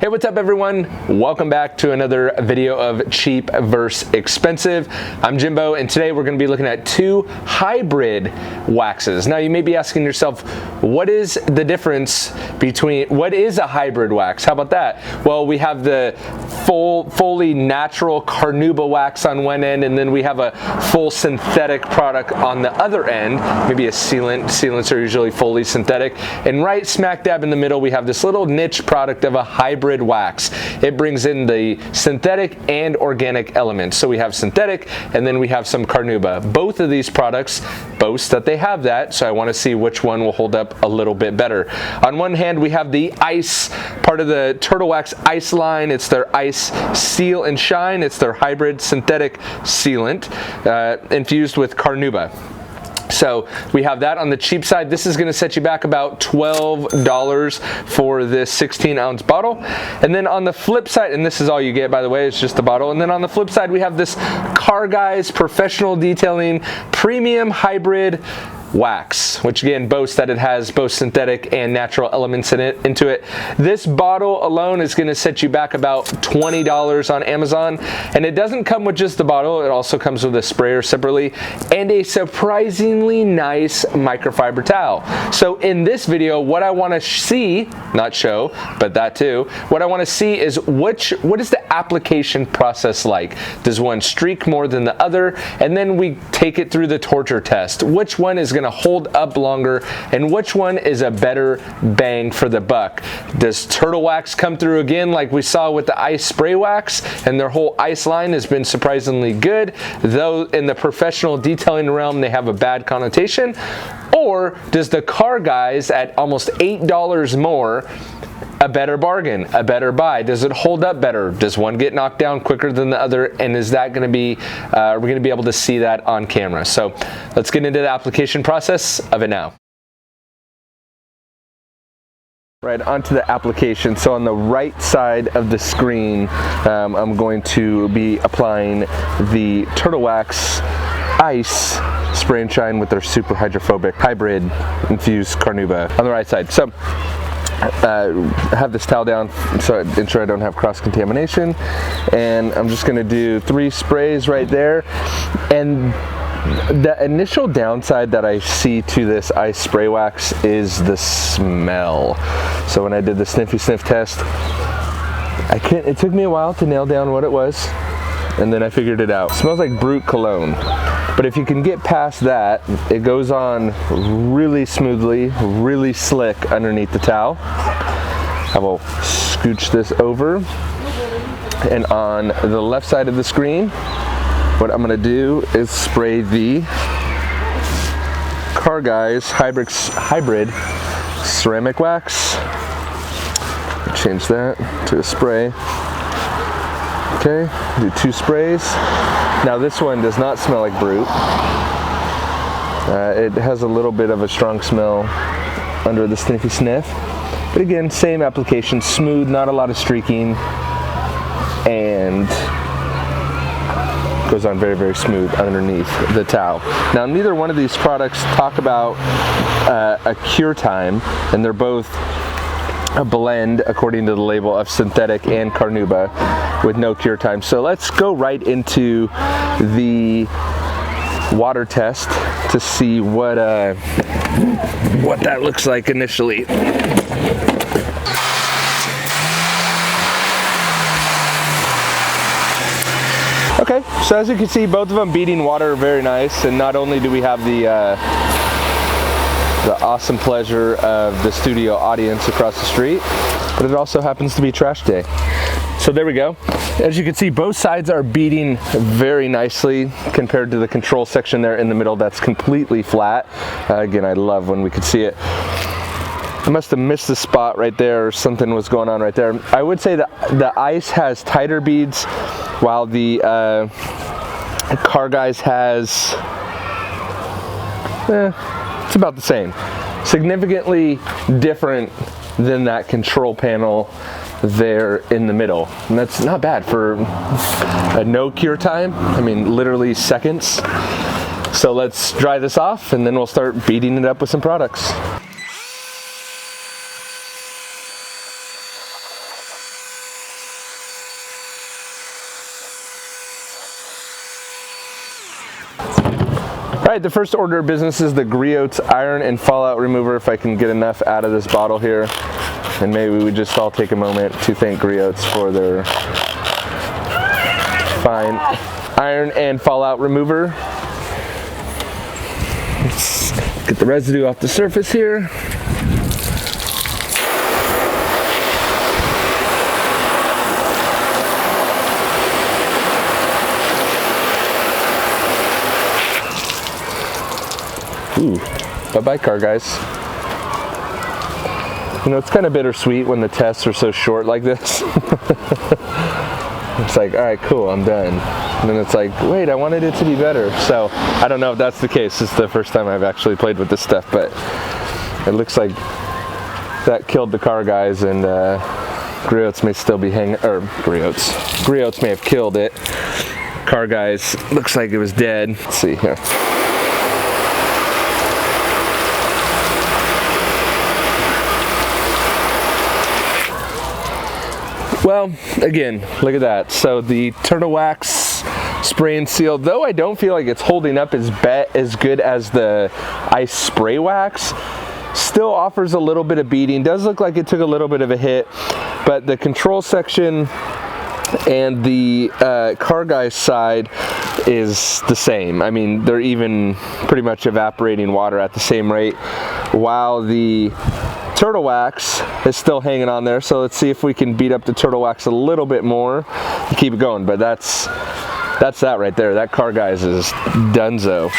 Hey, what's up everyone? Welcome back to another video of cheap versus expensive. I'm Jimbo, and today we're going to be looking at two hybrid waxes. Now you may be asking yourself, what is the difference between, what is a hybrid wax? How about that? Well, we have the fully natural carnauba wax on one end, and then we have a full synthetic product on the other end, maybe a sealant. Sealants are usually fully synthetic. And right smack dab in the middle, we have this little niche product of a hybrid wax. It brings in the synthetic and organic elements. So we have synthetic and then we have some carnauba. Both of these products boast that they have that, so I want to see which one will hold up a little bit better. On one hand, we have the ice part of the Turtle Wax ice line. It's their ice seal and shine. It's their hybrid synthetic sealant infused with carnauba. So we have that on the cheap side. This is going to set you back about $12 for this 16-ounce bottle. And then on the flip side, and this is all you get, by the way, it's just the bottle. And then on the flip side, we have this Car Guys Professional Detailing Premium Hybrid Wax, which again boasts that it has both synthetic and natural elements into it. This bottle alone is going to set you back about $20 on Amazon, and it doesn't come with just the bottle. It also comes with a sprayer separately and a surprisingly nice microfiber towel. So in this video, what I want to see, not show, but that too, what I want to see is what is the application process like? Does one streak more than the other? And then we take it through the torture test. Which one is going to hold up longer, and which one is a better bang for the buck? Does Turtle Wax come through again like we saw with the ice spray wax, and their whole ice line has been surprisingly good, though in the professional detailing realm they have a bad connotation? Or does the Car Guys at almost $8 more a better bargain, a better buy? Does it hold up better? Does one get knocked down quicker than the other? And is that going to be, we're going to be able to see that on camera? So let's get into the application process of it now. Right, onto the application. So on the right side of the screen, I'm going to be applying the Turtle Wax Ice Spray and Shine with their super hydrophobic hybrid infused carnauba on the right side. So have this towel down so I ensure I don't have cross-contamination, and I'm just going to do 3 sprays right there. And the initial downside that I see to this ice spray wax is the smell. So when I did the sniffy sniff test, it took me a while to nail down what it was, and then I figured it out. It smells like Brute cologne. But if you can get past that, it goes on really smoothly, really slick underneath the towel. I will scooch this over, and on the left side of the screen, what I'm gonna do is spray the Car Guys hybrid ceramic wax. Change that to a spray. Okay, do 2 sprays. Now this one does not smell like Brute. It has a little bit of a strong smell under the sniffy sniff. But again, same application, smooth, not a lot of streaking, and goes on very, very smooth underneath the towel. Now neither one of these products talk about a cure time, and they're both a blend according to the label of synthetic and carnauba with no cure time. So let's go right into the water test to see what that looks like initially. Okay, so as you can see, both of them beating water very nice, and not only do we have the awesome pleasure of the studio audience across the street, but it also happens to be trash day. So there we go. As you can see, both sides are beating very nicely compared to the control section there in the middle that's completely flat. Again, I love when we could see it. I must have missed the spot right there, or something was going on right there. I would say that the ice has tighter beads, while the Car Guys has, it's about the same. Significantly different than that control panel there in the middle. And that's not bad for a no cure time. I mean, literally seconds. So let's dry this off, and then we'll start beating it up with some products. right, the first order of business is the Griot's Iron and Fallout Remover. If I can get enough out of this bottle here. And maybe we just all take a moment to thank Griot's for their fine iron and fallout remover. Let's get the residue off the surface here. Ooh, bye-bye car guys. You know, it's kind of bittersweet when the tests are so short like this. It's like, all right, cool, I'm done. And then it's like, wait, I wanted it to be better. So I don't know if that's the case. It's the first time I've actually played with this stuff, but it looks like that killed the car guys, and Griot's may still be hanging, or Griot's may have killed it. Car guys, looks like it was dead. Let's see here. Well, again, look at that. So the Turtle Wax spray and seal, though I don't feel like it's holding up as good as the ice spray wax, still offers a little bit of beating. Does look like it took a little bit of a hit, but the control section and the car guy's side is the same. I mean, they're even pretty much evaporating water at the same rate, while the Turtle Wax is still hanging on there. So let's see if we can beat up the Turtle Wax a little bit more and keep it going. But that's that right there. That car guy's is donezo.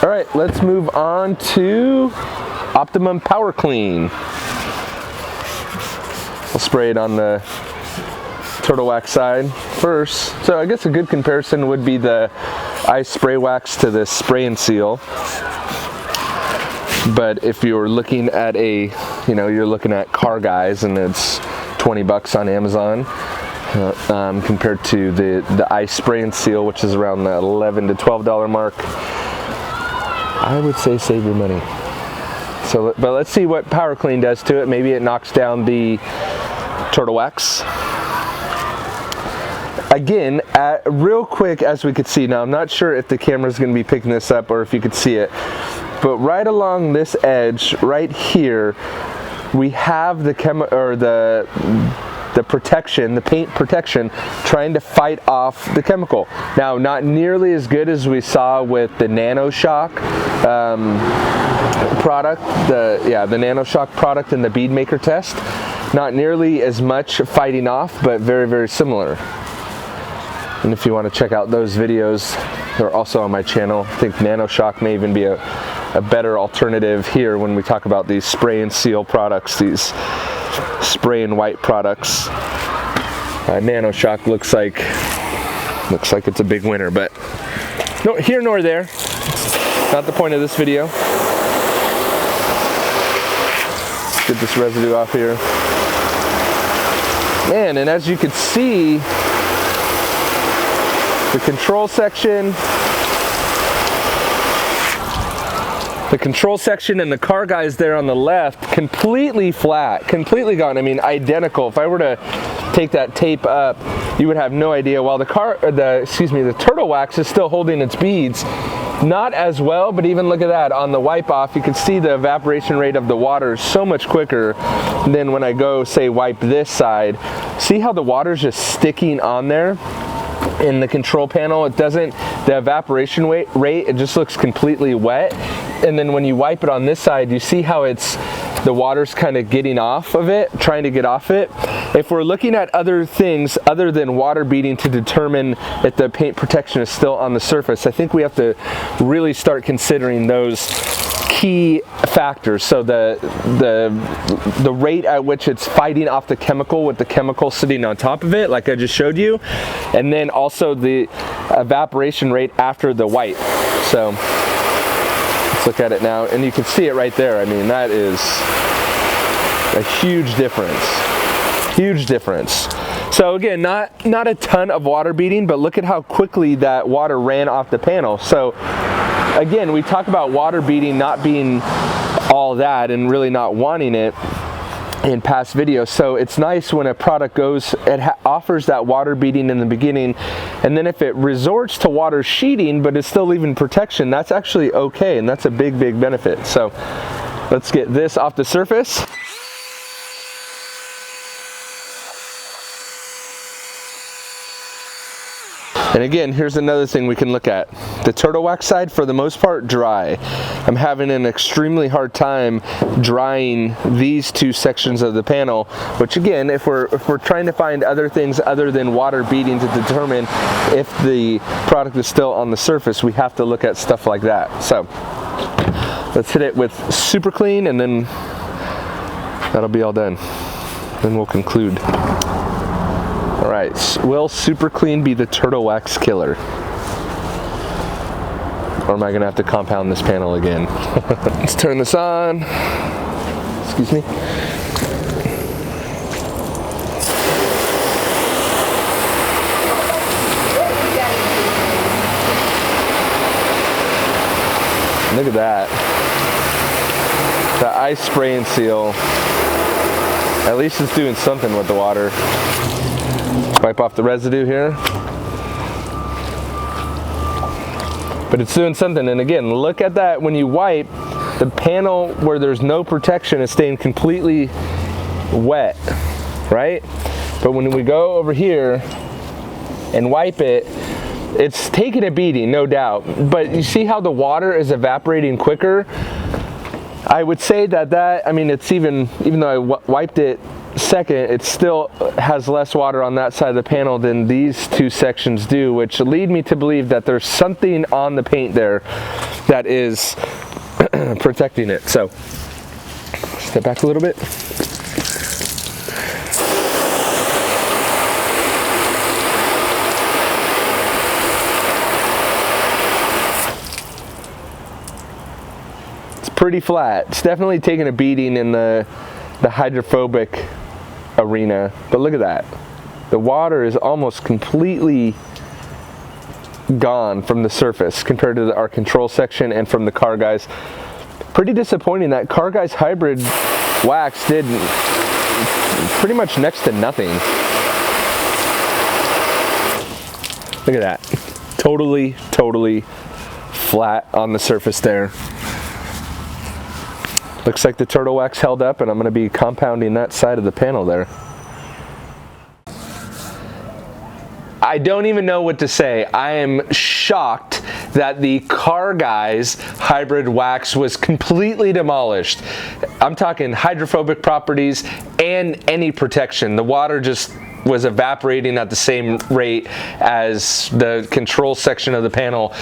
All right, let's move on to Optimum Power Clean. We'll spray it on the Turtle Wax side first. So I guess a good comparison would be the ice spray wax to the spray and seal. But if you're looking at you're looking at car guys, and it's 20 bucks on Amazon, compared to the ice spray and seal, which is around the $11 to $12 mark, I would say save your money. So, but let's see what Power Clean does to it. Maybe it knocks down the Turtle Wax. Again, real quick, as we could see, now I'm not sure if the camera's going to be picking this up or if you could see it, but right along this edge, right here, we have the protection, the paint protection, trying to fight off the chemical. Now, not nearly as good as we saw with the NanoShock product, the NanoShock product in the bead maker test. Not nearly as much fighting off, but very, very similar. And if you want to check out those videos, they're also on my channel. I think NanoShock may even be a better alternative here when we talk about these spray and seal products, these spray and white products. NanoShock looks like it's a big winner, but no here nor there. Not the point of this video. Let's get this residue off here. Man, and as you can see, the control section and the car guys there on the left, completely flat, completely gone. I mean, identical. If I were to take that tape up, you would have no idea. While the Turtle Wax is still holding its beads, not as well, but even look at that. On the wipe off, you can see the evaporation rate of the water is so much quicker than when I go, say, wipe this side. See how the water's just sticking on there? In the control panel, the evaporation rate, it just looks completely wet. And then when you wipe it on this side, you see how the water's kind of getting off of it, trying to get off it. If we're looking at other things other than water beading to determine if the paint protection is still on the surface, I think we have to really start considering those key factors. So the rate at which it's fighting off the chemical with the chemical sitting on top of it, like I just showed you, and then also the evaporation rate after the wipe. So let's look at it now, and you can see it right there. I mean, that is a huge difference. Huge difference. So again, not a ton of water beading, but look at how quickly that water ran off the panel. So again, we talk about water beading not being all that and really not wanting it. in past videos. So it's nice when a product goes, it offers that water beading in the beginning, and then if it resorts to water sheeting but is still leaving protection, that's actually okay, and that's a big benefit. So let's get this off the surface. And again, here's another thing we can look at. The turtle wax side, for the most part, dry. I'm having an extremely hard time drying these two sections of the panel, which again, if we're trying to find other things other than water beading to determine if the product is still on the surface, we have to look at stuff like that. So let's hit it with super clean, and then that'll be all done. Then we'll conclude. All right, will super clean be the turtle wax killer? Or am I gonna have to compound this panel again? Let's turn this on. Excuse me. Look at that. The ice spray and seal. At least it's doing something with the water. Wipe off the residue here. But it's doing something, and again, look at that. When you wipe, the panel where there's no protection is staying completely wet, right? But when we go over here and wipe it, it's taking a beating, no doubt. But you see how the water is evaporating quicker? I would say that, I mean, it's even though I wiped it second, it still has less water on that side of the panel than these two sections do, which lead me to believe that there's something on the paint there that is protecting it. So step back a little bit. It's pretty flat. It's definitely taking a beating in the hydrophobic arena, but look at that. The water is almost completely gone from the surface compared to our control section and from the Car Guys. Pretty disappointing that Car Guys hybrid wax did pretty much next to nothing. Look at that. Totally flat on the surface there. Looks like the turtle wax held up, and I'm going to be compounding that side of the panel there. I don't even know what to say. I am shocked that the Car Guys hybrid wax was completely demolished. I'm talking hydrophobic properties and any protection. The water just was evaporating at the same rate as the control section of the panel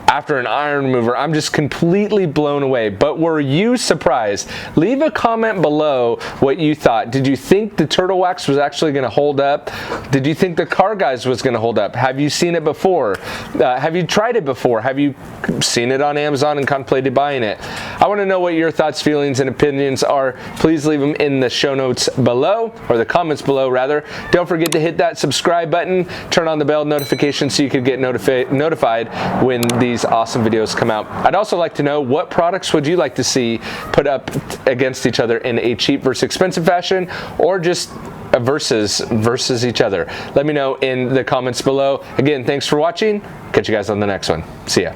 after an iron remover. I'm just completely blown away. But were you surprised? Leave a comment below what you thought. Did you think the turtle wax was actually going to hold up? Did you think the Car Guys was going to hold up? Have you seen it before? Have you tried it before? Have you seen it on Amazon and contemplated buying it? I want to know what your thoughts, feelings, and opinions are. Please leave them in the show notes below, or the comments below rather. Don't forget to hit that subscribe button, turn on the bell notification so you can get notified when these awesome videos come out. I'd also like to know, what products would you like to see put up against each other in a cheap versus expensive fashion, or just versus each other? Let me know in the comments below. Again, thanks for watching. Catch you guys on the next one. See ya.